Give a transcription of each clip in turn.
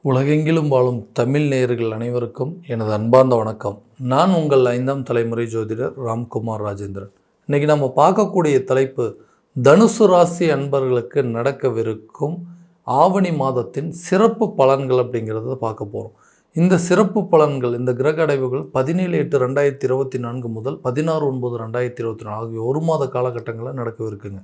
உலகெங்கிலும் வாழும் தமிழ் நேயர்கள் அனைவருக்கும் எனது அன்பார்ந்த வணக்கம். நான் உங்கள் 5ஆம் தலைமுறை ஜோதிடர் ராம்குமார் ராஜேந்திரன். இன்றைக்கி நம்ம பார்க்கக்கூடிய தலைப்பு தனுசு ராசி அன்பர்களுக்கு நடக்கவிருக்கும் ஆவணி மாதத்தின் சிறப்பு பலன்கள் அப்படிங்கிறத பார்க்க போகிறோம். இந்த சிறப்பு பலன்கள், இந்த கிரக அடைவுகள் 17/8/2024 முதல் 16/9/2024 ஆகிய ஒரு மாத காலகட்டங்களில் நடக்கவிருக்குங்க.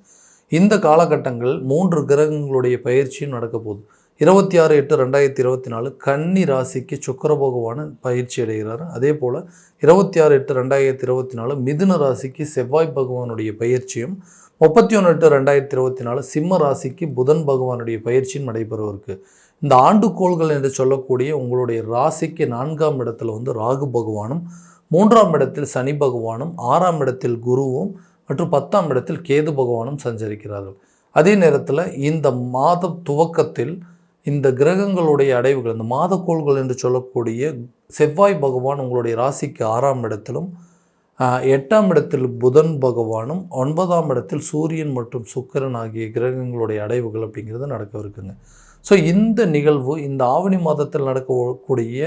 இந்த காலகட்டங்கள் 3 கிரகங்களுடைய பயிற்சியும் நடக்க போகுது. 26/8/2024 கன்னி ராசிக்கு சுக்கிர பகவான் பயிற்சி அடைகிறார். அதே போல் 26/8/2024 மிதுன ராசிக்கு செவ்வாய் பகவானுடைய பயிற்சியும், 31/8/2024 சிம்ம ராசிக்கு புதன் பகவானுடைய பயிற்சியும் நடைபெறவிருக்கு. இந்த ஆண்டுகோள்கள் என்று சொல்லக்கூடிய உங்களுடைய ராசிக்கு 4ஆம் இடத்துல ராகு பகவானும், 3ஆம் இடத்தில் சனி பகவானும், 6ஆம் இடத்தில் குருவும் மற்றும் 10ஆம் இடத்தில் கேது பகவானும் சஞ்சரிக்கிறார்கள். அதே நேரத்தில் இந்த மாத துவக்கத்தில் இந்த கிரகங்களுடைய அடைவுகள், இந்த மாதக்கோள்கள் என்று சொல்லக்கூடிய செவ்வாய் பகவான் உங்களுடைய ராசிக்கு 6ஆம் இடத்திலும், 8ஆம் இடத்தில் புதன் பகவானும், 9ஆம் இடத்தில் சூரியன் மற்றும் சுக்கிரன் ஆகிய கிரகங்களுடைய அடைவுகள் அப்படிங்கிறது நடக்கவிருக்குங்க. ஸோ இந்த நிகழ்வு, இந்த ஆவணி மாதத்தில் நடக்கக்கூடிய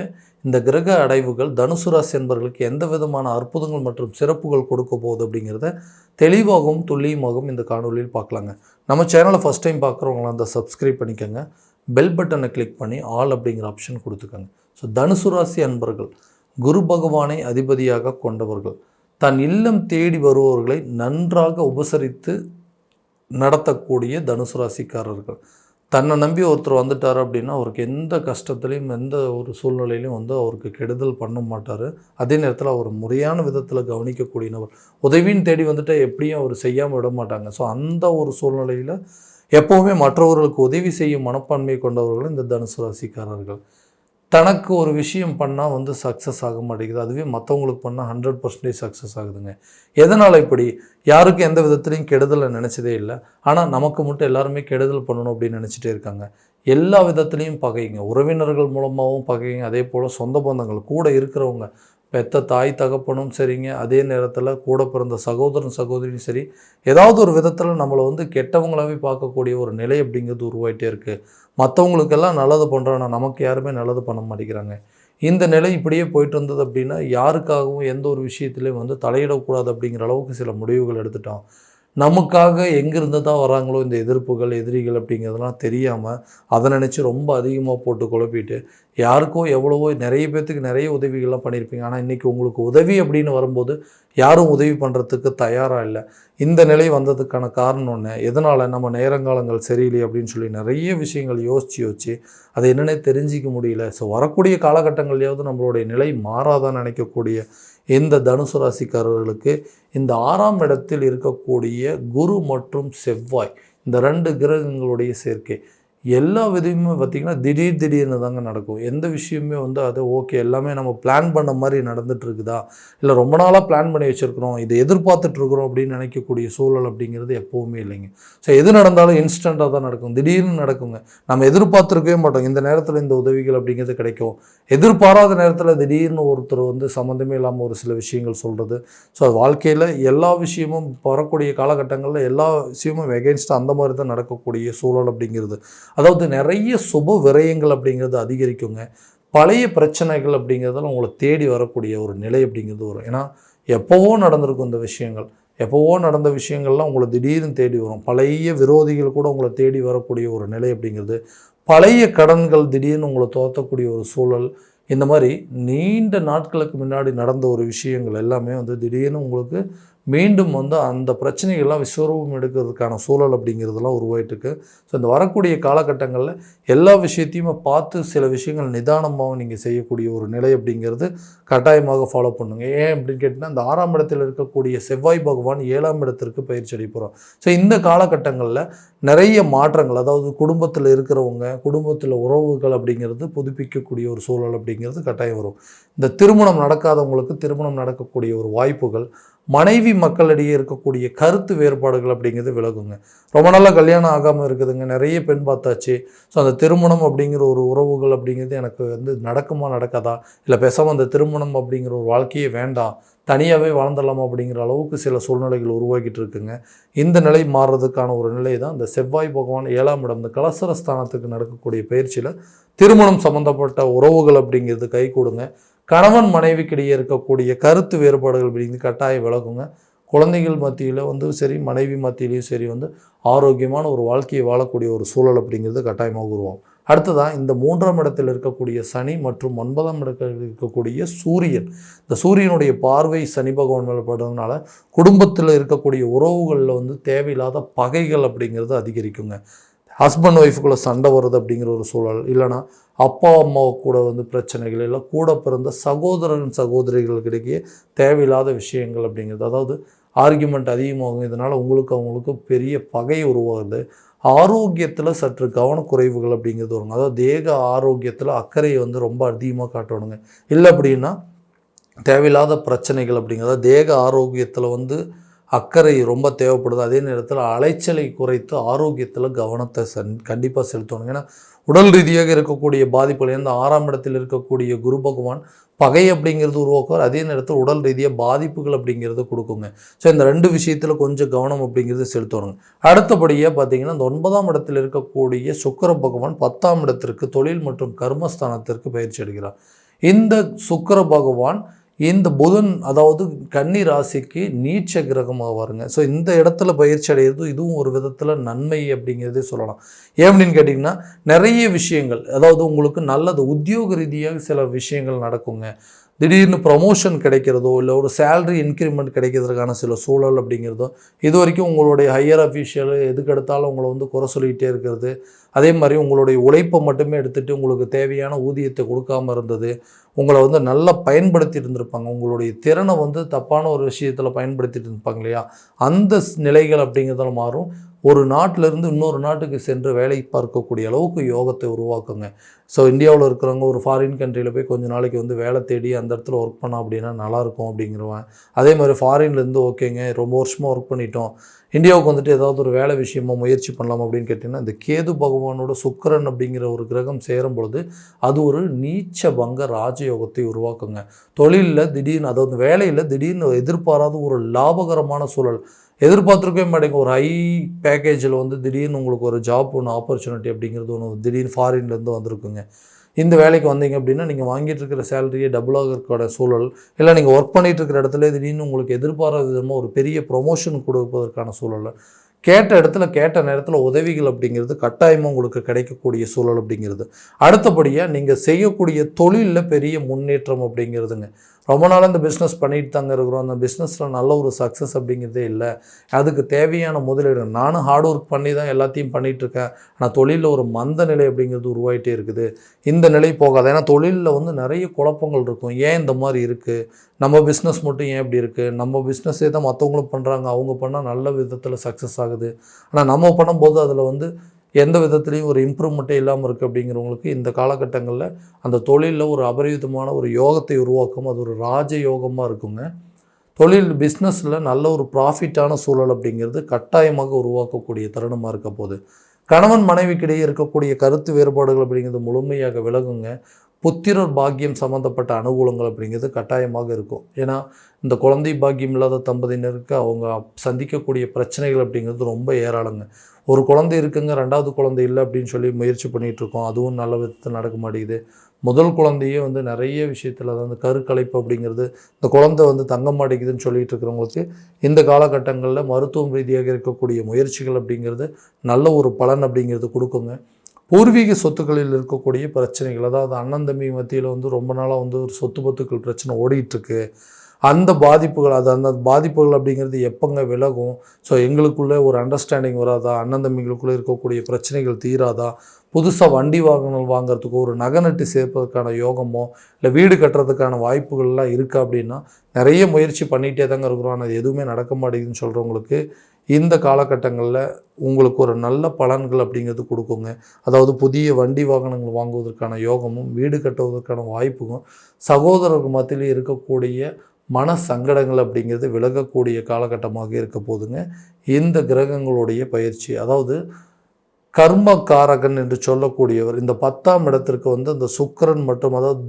இந்த கிரக அடைவுகள் தனுசு ராசி என்பவர்களுக்கு எந்த விதமான அற்புதங்கள் மற்றும் சிறப்புகள் கொடுக்க போகுது அப்படிங்கிறத தெளிவாகவும் துல்லியமாகவும் இந்த காணொலியில் பார்க்கலாங்க. நம்ம சேனலை ஃபஸ்ட் டைம் பார்க்குறவங்களாம் அந்த சப்ஸ்கிரைப் பண்ணிக்கோங்க. பெல் பட்டனை கிளிக் பண்ணி ஆல் அப்படிங்கிற ஆப்ஷன் கொடுத்துக்கோங்க. ஸோ தனுசு ராசி அன்பர்கள் குரு பகவானை அதிபதியாக கொண்டவர்கள், தன் இல்லம் தேடி வருபவர்களை நன்றாக உபசரித்து நடத்தக்கூடிய தனுசு ராசிக்காரர்கள். தன்னை நம்பி ஒருத்தர் வந்துட்டார் அப்படின்னா அவருக்கு எந்த கஷ்டத்துலேயும் எந்த ஒரு சூழ்நிலையிலையும் அவருக்கு கெடுதல் பண்ண மாட்டார். அதே நேரத்தில் அவர் முறையான விதத்தில் கவனிக்கக்கூடியவர். உதவின்னு தேடி வந்துட்டு எப்படியும் அவர் செய்யாமல் விட மாட்டாங்க. ஸோ அந்த ஒரு சூழ்நிலையில் எப்போவுமே மற்றவர்களுக்கு உதவி செய்யும் மனப்பான்மை கொண்டவர்கள் இந்த தனுசு ராசிக்காரர்கள். தனக்கு ஒரு விஷயம் பண்ணால் சக்ஸஸ் ஆக மாட்டேங்குது, அதுவே மற்றவங்களுக்கு பண்ணால் 100% சக்ஸஸ் ஆகுதுங்க. எதனால் இப்படி? யாருக்கும் எந்த விதத்துலையும் கெடுதலை நினச்சதே இல்லை. ஆனால் நமக்கு மட்டும் எல்லாருமே கெடுதல் பண்ணணும் அப்படின்னு நினச்சிட்டே இருக்காங்க. எல்லா விதத்துலேயும் பகைங்க, உறவினர்கள் மூலமாகவும் பகைங்க, அதே போல் சொந்த பந்தங்கள் கூட இருக்கிறவங்க, பெத்த தாய் தகப்பனும் சரிங்க, அதே நேரத்தில் கூட பிறந்த சகோதரன் சகோதரியும் சரி, ஏதாவது ஒரு விதத்தில் நம்மளை கெட்டவங்களாகவே பார்க்கக்கூடிய ஒரு நிலை அப்படிங்கிறது உருவாகிட்டே இருக்குது. மற்றவங்களுக்கெல்லாம் நல்லது பண்ணுறோன்னா நமக்கு யாருமே நல்லது பண்ண மாட்டேங்கிறாங்க. இந்த நிலை இப்படியே போயிட்டு இருந்தது அப்படின்னா யாருக்காகவும் எந்த ஒரு விஷயத்துலேயும் தலையிடக்கூடாது அப்படிங்கிற அளவுக்கு சில முடிவுகள் எடுத்துட்டோம். நமக்காக எங்கேருந்து தான் வராங்களோ இந்த எதிர்ப்புகள், எதிரிகள் அப்படிங்கிறதுலாம் தெரியாமல் அதை நினச்சி ரொம்ப அதிகமாக போட்டு குழப்பிட்டு யாருக்கோ எவ்வளவோ நிறைய பேர்த்துக்கு நிறைய உதவிகள்லாம் பண்ணியிருப்பீங்க. ஆனால் இன்றைக்கி உங்களுக்கு உதவி அப்படின்னு வரும்போது யாரும் உதவி பண்ணுறதுக்கு தயாராக இல்லை. இந்த நிலை வந்ததுக்கான காரணம் ஒன்று, எதனால்? நம்ம நேரங்காலங்கள் சரியில்லை அப்படின்னு சொல்லி நிறைய விஷயங்கள் யோசித்து அதை என்னென்னே தெரிஞ்சிக்க முடியல. ஸோ வரக்கூடிய காலகட்டங்கள்லையாவது நம்மளுடைய நிலை மாறாதான் நினைக்கக்கூடிய இந்த தனுசு ராசிக்காரர்களுக்கு இந்த 6ஆம் இடத்தில் இருக்கக்கூடிய குரு மற்றும் செவ்வாய், இந்த 2 கிரகங்களுடைய சேர்க்கை எல்லா விதமுமே பார்த்திங்கன்னா திடீர்னு தாங்க நடக்கும். எந்த விஷயமே அது ஓகே எல்லாமே நம்ம பிளான் பண்ண மாதிரி நடந்துகிட்டு இருக்குதா, இல்லை ரொம்ப நாளாக பிளான் பண்ணி வச்சுருக்கிறோம், இதை எதிர்பார்த்துட்ருக்குறோம் அப்படின்னு நினைக்கக்கூடிய சூழல் அப்படிங்கிறது எப்போவுமே இல்லைங்க. ஸோ எது நடந்தாலும் இன்ஸ்டண்ட்டாக தான் நடக்கும், திடீர்னு நடக்குங்க. நம்ம எதிர்பார்த்துருக்கவே மாட்டோம் இந்த நேரத்தில் இந்த உதவிகள் அப்படிங்கிறது கிடைக்கும். எதிர்பாராத நேரத்தில் திடீர்னு ஒருத்தர் சம்மந்தமே இல்லாமல் ஒரு சில விஷயங்கள் சொல்கிறது. ஸோ வாழ்க்கையில் எல்லா விஷயமும் வரக்கூடிய காலகட்டங்களில் எல்லா விஷயமும் எகென்ஸ்டாக அந்த மாதிரி தான் நடக்கக்கூடிய சூழல் அப்படிங்கிறது. அதாவது நிறைய சுப விரயங்கள் அப்படிங்கிறது அதிகரிக்குங்க. பழைய பிரச்சனைகள் அப்படிங்கிறதெல்லாம் உங்களை தேடி வரக்கூடிய ஒரு நிலை அப்படிங்கிறது வரும். ஏன்னா எப்போவோ நடந்திருக்கும் இந்த விஷயங்கள், எப்போவோ நடந்த விஷயங்கள்லாம் உங்களை திடீர்னு தேடி வரும். பழைய விரோதிகள் கூட உங்களை தேடி வரக்கூடிய ஒரு நிலை அப்படிங்கிறது, பழைய கடன்கள் திடீர்னு உங்களை தோற்றக்கூடிய ஒரு சூழல், இந்த மாதிரி நீண்ட நாட்களுக்கு முன்னாடி நடந்த ஒரு விஷயங்கள் எல்லாமே திடீர்னு உங்களுக்கு மீண்டும் அந்த பிரச்சனைகள்லாம் விஸ்வரூபம் எடுக்கிறதுக்கான சூழல் அப்படிங்கிறதுலாம் உருவாயிட்டுருக்கு. ஸோ இந்த வரக்கூடிய காலகட்டங்களில் எல்லா விஷயத்தையுமே பார்த்து சில விஷயங்கள் நிதானமாகவும் நீங்கள் செய்யக்கூடிய ஒரு நிலை அப்படிங்கிறது கட்டாயமாக ஃபாலோ பண்ணுங்க. ஏன் அப்படின்னு கேட்டிங்கன்னா, இந்த 6ஆம் இடத்தில் இருக்கக்கூடிய செவ்வாய் பகவான் 7ஆம் இடத்திற்கு பயிற்சி அடைய போகிறோம். ஸோ இந்த காலகட்டங்களில் நிறைய மாற்றங்கள், அதாவது குடும்பத்தில் இருக்கிறவங்க, குடும்பத்தில் உறவுகள் அப்படிங்கிறது புதுப்பிக்கக்கூடிய ஒரு சூழல் அப்படிங்கிறது கட்டாயம் வரும். இந்த திருமணம் நடக்காதவங்களுக்கு திருமணம் நடக்கக்கூடிய ஒரு வாய்ப்புகள், மனைவி மக்களிடையே இருக்கக்கூடிய கருத்து வேறுபாடுகள் அப்படிங்கிறது விலகுங்க. ரொம்ப நாளாக கல்யாணம் ஆகாமல் இருக்குதுங்க, நிறைய பெண் பார்த்தாச்சு. ஸோ அந்த திருமணம் அப்படிங்கிற ஒரு உறவுகள் அப்படிங்கிறது எனக்கு நடக்குமா நடக்காதா, இல்லை பேசாமல் அந்த திருமணம் அப்படிங்கிற ஒரு வாழ்க்கையே வேண்டாம், தனியாகவே வாழ்ந்துடலாமா அப்படிங்கிற அளவுக்கு சில சூழ்நிலைகள் உருவாக்கிட்டு இருக்குங்க. இந்த நிலை மாறுறதுக்கான ஒரு நிலை தான் இந்த செவ்வாய் பகவான் 7ஆம் இடம் இந்த கலசர ஸ்தானத்துக்கு நடக்கக்கூடிய பயிற்சியில் திருமணம் சம்பந்தப்பட்ட உறவுகள் அப்படிங்கிறது கை கொடுங்க. கணவன் மனைவிக்கிடையே இருக்கக்கூடிய கருத்து வேறுபாடுகள் அப்படிங்கிறது கட்டாயம் விலகுங்க. குழந்தைகள் மத்தியில் சரி, மனைவி மத்தியிலையும் சரி ஆரோக்கியமான ஒரு வாழ்க்கையை வாழக்கூடிய ஒரு சூழல் அப்படிங்கிறது கட்டாயமாக உருவாகும். அடுத்ததான் இந்த 3ஆம் இடத்தில் இருக்கக்கூடிய சனி மற்றும் 9ஆம் இடத்தில் இருக்கக்கூடிய சூரியன், இந்த சூரியனுடைய பார்வை சனி பகவான் மேலே படுறதுனால குடும்பத்தில் இருக்கக்கூடிய உறவுகளில் தேவையில்லாத பகைகள் அப்படிங்கிறது அதிகரிக்குங்க. ஹஸ்பண்ட் ஒய்ஃபுக்குள்ளே சண்டை வருது அப்படிங்கிற ஒரு சூழல், இல்லைனா அப்பா அம்மாவை கூட பிரச்சனைகள், இல்லை கூட பிறந்த சகோதரிகளுக்கிடையே தேவையில்லாத விஷயங்கள் அப்படிங்கிறது, அதாவது ஆர்கியூமெண்ட் அதிகமாகும். இதனால் அவங்களுக்கு பெரிய பகை உருவாகுது. ஆரோக்கியத்தில் சற்று கவனக்குறைவுகள் அப்படிங்கிறது வருங்க. அதாவது தேக ஆரோக்கியத்தில் அக்கறையை ரொம்ப அதிகமாக காட்டணுங்க. இல்லை அப்படின்னா தேவையில்லாத பிரச்சனைகள் அப்படிங்கிறது, தேக ஆரோக்கியத்தில் அக்கறை ரொம்ப தேவைப்படுது. அதே நேரத்தில் அலைச்சலை குறைத்து ஆரோக்கியத்தில் கவனத்தை கண்டிப்பாக செலுத்தணும். ஏன்னா உடல் ரீதியாக இருக்கக்கூடிய பாதிப்புகள், இந்த 6ஆம் இடத்தில் இருக்கக்கூடிய குரு பகவான் பகை அப்படிங்கிறது உருவாக்குவார். அதே நேரத்தில் உடல் ரீதியாக பாதிப்புகள் அப்படிங்கிறது கொடுக்குங்க. ஸோ இந்த 2 விஷயத்தில் கொஞ்சம் கவனம் அப்படிங்கிறது செலுத்தணுங்க. அடுத்தபடியாக பார்த்தீங்கன்னா இந்த 9ஆம் இடத்தில் இருக்கக்கூடிய சுக்கிர பகவான் 10ஆம் இடத்திற்கு தொழில் மற்றும் கர்மஸ்தானத்திற்கு பயிற்சி அடைகிறார். இந்த சுக்கிர பகவான் இந்த புதன், அதாவது கன்னி ராசிக்கு நீச்ச கிரகமாக வருங்க. ஸோ இந்த இடத்துல பயிற்சி அடைகிறது இதுவும் ஒரு விதத்தில் நன்மை அப்படிங்கிறதே சொல்லலாம். ஏன் அப்படின்னு கேட்டிங்கன்னா நிறைய விஷயங்கள், அதாவது உங்களுக்கு நல்லது உத்தியோக ரீதியாக சில விஷயங்கள் நடக்குங்க. திடீர்னு ப்ரமோஷன் கிடைக்கிறதோ, இல்லை ஒரு சேலரி இன்க்ரிமெண்ட் கிடைக்கிறதுக்கான சில சூழல் அப்படிங்கிறதோ, இது வரைக்கும் உங்களுடைய ஹையர் அஃபீஷியல் எதுக்கெடுத்தாலும் உங்களை குறை சொல்லிகிட்டே இருக்கிறது, அதே மாதிரி உங்களுடைய உழைப்பை மட்டுமே எடுத்துகிட்டு உங்களுக்கு தேவையான ஊதியத்தை கொடுக்காமல் இருந்தது, உங்களை நல்லா பயன்படுத்தி இருந்திருப்பாங்க, உங்களுடைய திறனை தப்பான ஒரு விஷயத்தில் பயன்படுத்திட்டு இருப்பாங்க இல்லையா, அந்த நிலைகள் அப்படிங்கிறதால மாறும். ஒரு நாட்டிலிருந்து இன்னொரு நாட்டுக்கு சென்று வேலை பார்க்கக்கூடிய அளவுக்கு யோகத்தை உருவாக்குங்க. ஸோ இந்தியாவில் இருக்கிறவங்க ஒரு ஃபாரின் கண்ட்ரியில் போய் கொஞ்சம் நாளைக்கு வேலை தேடி அந்த இடத்துல ஒர்க் பண்ணோம் அப்படின்னா நல்லாயிருக்கும் அப்படிங்கிறவன். அதே மாதிரி ஃபாரின்லேருந்து ஓகேங்க ரொம்ப வருஷமாக ஒர்க் பண்ணிட்டோம், இந்தியாவுக்கு ஏதாவது ஒரு வேலை விஷயமாக முயற்சி பண்ணலாம் அப்படின்னு கேட்டிங்கன்னா, இந்த கேது பகவானோட சுக்கிரன் அப்படிங்கிற ஒரு கிரகம் சேரும் பொழுது அது ஒரு நீச்ச பங்க ராஜயோகத்தை உருவாக்குங்க. தொழிலில் திடீர்னு, அதாவது வேலையில் திடீர்னு எதிர்பாராத ஒரு லாபகரமான சூழல், எதிர்பார்த்துருக்கவே மாட்டேங்க, ஒரு ஹை பேக்கேஜில் திடீர்னு உங்களுக்கு ஒரு ஜாப் ஆப்பர்ச்சுனிட்டி அப்படிங்கிறது திடீர்னு ஃபாரின்லேருந்து வந்திருக்குங்க. இந்த வேலைக்கு வந்தீங்க அப்படின்னா நீங்கள் வாங்கிட்டு இருக்கிற சேலரியே டபுளாக இருக்கிற சூழல், இல்லை நீங்கள் ஒர்க் பண்ணிகிட்டு இருக்கிற இடத்துல திடீர்னு உங்களுக்கு எதிர்பாராத விதமாக ஒரு பெரிய ப்ரொமோஷன் கொடுப்பதற்கான சூழல், கேட்ட இடத்துல கேட்ட நேரத்தில் உதவிகள் அப்படிங்கிறது கட்டாயமாக உங்களுக்கு கிடைக்கக்கூடிய சூழல் அப்படிங்கிறது. அடுத்தபடியாக நீங்கள் செய்யக்கூடிய தொழிலில் பெரிய முன்னேற்றம் அப்படிங்கிறதுங்க. ரொம்ப நாளாக இந்த பிஸ்னஸ் பண்ணிட்டு தாங்க இருக்கிறோம், அந்த பிஸ்னஸில் நல்ல ஒரு சக்ஸஸ் அப்படிங்கிறதே இல்லை, அதுக்கு தேவையான முதலீடு, நானும் ஹார்ட் ஒர்க் பண்ணி தான் எல்லாத்தையும் பண்ணிகிட்ருக்கேன், ஆனால் தொழிலில் ஒரு மந்த நிலை அப்படிங்கிறது உருவாகிட்டே இருக்குது, இந்த நிலை போகாது. ஏன்னா தொழிலில் நிறைய குழப்பங்கள் இருக்கும். ஏன் இந்த மாதிரி இருக்குது, நம்ம பிஸ்னஸ் மட்டும் ஏன் இப்படி இருக்குது, நம்ம பிஸ்னஸே தான் மற்றவங்களும் பண்ணுறாங்க, அவங்க பண்ணால் நல்ல விதத்தில் சக்ஸஸ் ஆகுது, ஆனால் நம்ம பண்ணும்போது அதில் எந்த விதத்துலேயும் ஒரு இம்ப்ரூவ்மெண்ட்டே இல்லாமல் இருக்குது அப்படிங்கிறவங்களுக்கு இந்த காலகட்டங்களில் அந்த தொழிலில் ஒரு அபரிவிதமான ஒரு யோகத்தை உருவாக்கும். அது ஒரு ராஜயோகமாக இருக்குங்க. தொழில் பிஸ்னஸில் நல்ல ஒரு ப்ராஃபிட்டான சூழல் அப்படிங்கிறது கட்டாயமாக உருவாக்கக்கூடிய தருணமாக இருக்க போகுது. கணவன் மனைவிக்கிடையே இருக்கக்கூடிய கருத்து வேறுபாடுகள் அப்படிங்கிறது முழுமையாக விலகுங்க. புத்திரர் பாக்கியம் சம்மந்தப்பட்ட அனுகூலங்கள் அப்படிங்கிறது கட்டாயமாக இருக்கும். ஏன்னா இந்த குழந்தை பாக்கியம் இல்லாத தம்பதியினருக்கு அவங்க சந்திக்கக்கூடிய பிரச்சனைகள் அப்படிங்கிறது ரொம்ப ஏராளங்க. ஒரு குழந்தை இருக்குங்க, 2வது குழந்தை இல்லை அப்படின்னு சொல்லி முயற்சி பண்ணிகிட்ருக்கோம், அதுவும் நல்ல விதத்தில் நடக்க மாட்டேங்குது. முதல் குழந்தையே நிறைய விஷயத்தில் அதாவது கருக்கலைப்பு அப்படிங்கிறது, இந்த குழந்தை தங்க மாட்டேங்குதுன்னு சொல்லிட்டு இருக்கிறவங்களுக்கு இந்த காலகட்டங்களில் மருத்துவம் ரீதியாக இருக்கக்கூடிய முயற்சிகள் அப்படிங்கிறது நல்ல ஒரு பலன் அப்படிங்கிறது கொடுக்குங்க. பூர்வீக சொத்துக்களில் இருக்கக்கூடிய பிரச்சனைகள், அதாவது அண்ணன் தம்பி மத்தியில் ரொம்ப நாளாக ஒரு சொத்து பத்துக்கள் பிரச்சனை ஓடிட்டுருக்கு, அந்த பாதிப்புகள், அந்த பாதிப்புகள் அப்படிங்கிறது எப்போங்க விலகும், ஸோ எங்களுக்குள்ளே ஒரு அண்டர்ஸ்டாண்டிங் வராதா, அண்ணன் தம்பிகளுக்குள்ளே இருக்கக்கூடிய பிரச்சனைகள் தீராதா, புதுசாக வண்டி வாகனங்கள் வாங்கிறதுக்கோ ஒரு நகை நட்டு சேர்ப்பதற்கான யோகமோ இல்லை வீடு கட்டுறதுக்கான வாய்ப்புகள்லாம் இருக்கா அப்படின்னா நிறைய முயற்சி பண்ணிகிட்டே தாங்க இருக்கிறோம், ஆனால் அது எதுவுமே நடக்க மாட்டேங்குதுன்னு சொல்கிறவங்களுக்கு இந்த காலகட்டங்களில் உங்களுக்கு ஒரு நல்ல பலன்கள் அப்படிங்கிறது கொடுக்குங்க. அதாவது புதிய வண்டி வாகனங்கள் வாங்குவதற்கான யோகமும் வீடு கட்டுவதற்கான வாய்ப்பும், சகோதரர்கள் மத்தியில் இருக்கக்கூடிய மன சங்கடங்கள் அப்படிங்கிறது விலகக்கூடிய காலகட்டமாக இருக்க போதுங்க இந்த கிரகங்களுடைய பயிற்சி. அதாவது கர்மகாரகன் என்று சொல்லக்கூடியவர். இந்த 10ஆம் இடத்திற்கு வந்து இந்த சுக்கிரன் மற்றும் அதாவது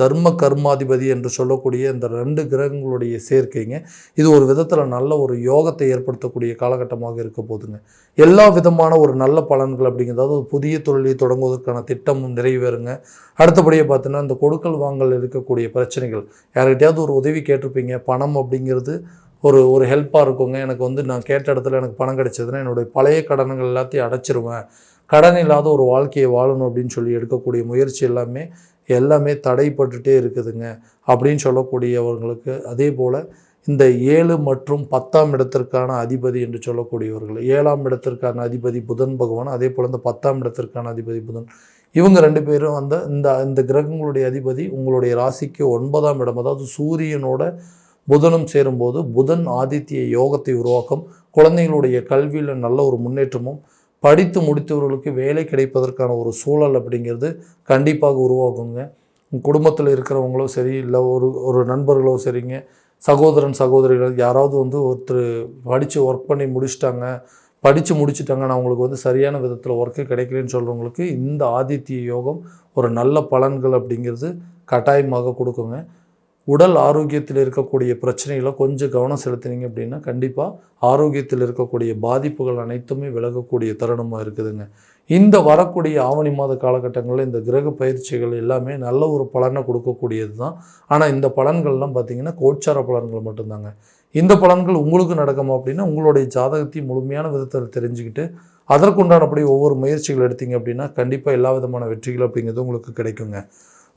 தர்ம கர்மாதிபதி என்று சொல்லக்கூடிய இந்த 2 கிரகங்களுடைய சேர்க்கைங்க. இது ஒரு விதத்தில் நல்ல ஒரு யோகத்தை ஏற்படுத்தக்கூடிய காலகட்டமாக இருக்க போதுங்க. எல்லா விதமான ஒரு நல்ல பலன்கள் அப்படிங்கிறது ஒரு புதிய தொழிலை தொடங்குவதற்கான திட்டமும் நிறைவேறுங்க. அடுத்தபடியாக பார்த்தீங்கன்னா இந்த கொடுக்கல் வாங்கல் இருக்கக்கூடிய பிரச்சனைகள், யார்கிட்டையாவது ஒரு உதவி கேட்டிருப்பீங்க, பணம் அப்படிங்கிறது ஒரு ஹெல்ப்பாக இருக்குங்க. எனக்கு வந்து நான் கேட்ட இடத்துல எனக்கு பணம் கிடைச்சதுன்னா என்னுடைய பழைய கடன்கள் எல்லாத்தையும் அடைச்சிருவேன், கடன் இல்லாத ஒரு வாழ்க்கையை வாழணும் அப்படின்னு சொல்லி எடுக்கக்கூடிய முயற்சி எல்லாமே தடைப்பட்டுட்டே இருக்குதுங்க அப்படின்னு சொல்லக்கூடியவர்களுக்கு. அதே போல் இந்த 7 மற்றும் 10ஆம் இடத்திற்கான அதிபதி என்று சொல்லக்கூடியவர்கள், 7ஆம் இடத்திற்கான அதிபதி புதன் பகவான், அதே போல் இந்த 10ஆம் இடத்திற்கான அதிபதி புதன், இவங்க 2 பேரும் அந்த இந்த கிரகங்களுடைய அதிபதி உங்களுடைய ராசிக்கு 9ஆம் இடம், அதாவது சூரியனோட புதனும் சேரும்போது புதன் ஆதித்ய யோகத்தை உருவாக்கும். குழந்தைகளுடைய கல்வியில் நல்ல ஒரு முன்னேற்றமும், படித்து முடித்தவர்களுக்கு வேலை கிடைப்பதற்கான ஒரு சூழல் அப்படிங்கிறது கண்டிப்பாக உருவாகுங்க. குடும்பத்தில் இருக்கிறவங்களோ சரி, இல்லை ஒரு நண்பர்களோ சரிங்க, சகோதரன் சகோதரிகள் யாராவது வந்து ஒருத்தர் படித்து ஒர்க் பண்ணி படித்து முடிச்சுட்டாங்க, நான் அவங்களுக்கு வந்து சரியான விதத்தில் ஒர்க்கு கிடைக்கலன்னு சொல்கிறவங்களுக்கு இந்த ஆதித்ய யோகம் ஒரு நல்ல பலன்கள் அப்படிங்கிறது கட்டாயமாக கொடுக்குங்க. உடல் ஆரோக்கியத்தில் இருக்கக்கூடிய பிரச்சனைகளை கொஞ்சம் கவனம் செலுத்தினீங்க அப்படின்னா கண்டிப்பாக ஆரோக்கியத்தில் இருக்கக்கூடிய பாதிப்புகள் அனைத்துமே விலகக்கூடிய தருணமாக இருக்குதுங்க. இந்த வரக்கூடிய ஆவணி மாத காலகட்டங்களில் இந்த கிரக பயிற்சிகள் எல்லாமே நல்ல ஒரு பலனை கொடுக்கக்கூடியது தான். ஆனால் இந்த பலன்கள்லாம் பார்த்திங்கன்னா கோச்சார பலன்கள் மட்டும்தாங்க. இந்த பலன்கள் உங்களுக்கு நடக்குமா அப்படின்னா உங்களுடைய ஜாதகத்தையும் முழுமையான விதத்தில் தெரிஞ்சுக்கிட்டு அதற்குண்டானபடி ஒவ்வொரு முயற்சிகள் எடுத்தீங்க அப்படின்னா கண்டிப்பாக எல்லா விதமான வெற்றிகள் அப்படிங்கிறது உங்களுக்கு கிடைக்குங்க.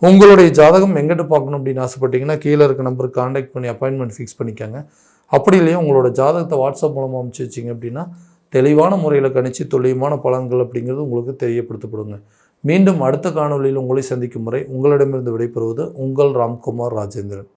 உங்களுடைய ஜாதகம் எங்கிட்ட பார்க்கணும் அப்படின்னு ஆசைப்பட்டீங்கன்னா கீழே இருக்க நம்பருக்கு காண்டாக்ட் பண்ணி அப்பாயின்மெண்ட் ஃபிக்ஸ் பண்ணிக்கோங்க. அப்படி இல்லையா உங்களோட ஜாதகத்தை வாட்ஸ்அப் மூலமாக அனுப்பிச்சி வச்சிங்க அப்படின்னா தெளிவான முறையில் கணிச்சு துல்லியமான பலன்கள் அப்படிங்கிறது உங்களுக்கு தெரியப்படுத்தப்படுங்க. மீண்டும் அடுத்த காணொலியில் உங்களை சந்திக்கும் முறை உங்களிடமிருந்து விடைபெறுவது உங்கள் ராம்குமார் ராஜேந்திரன்.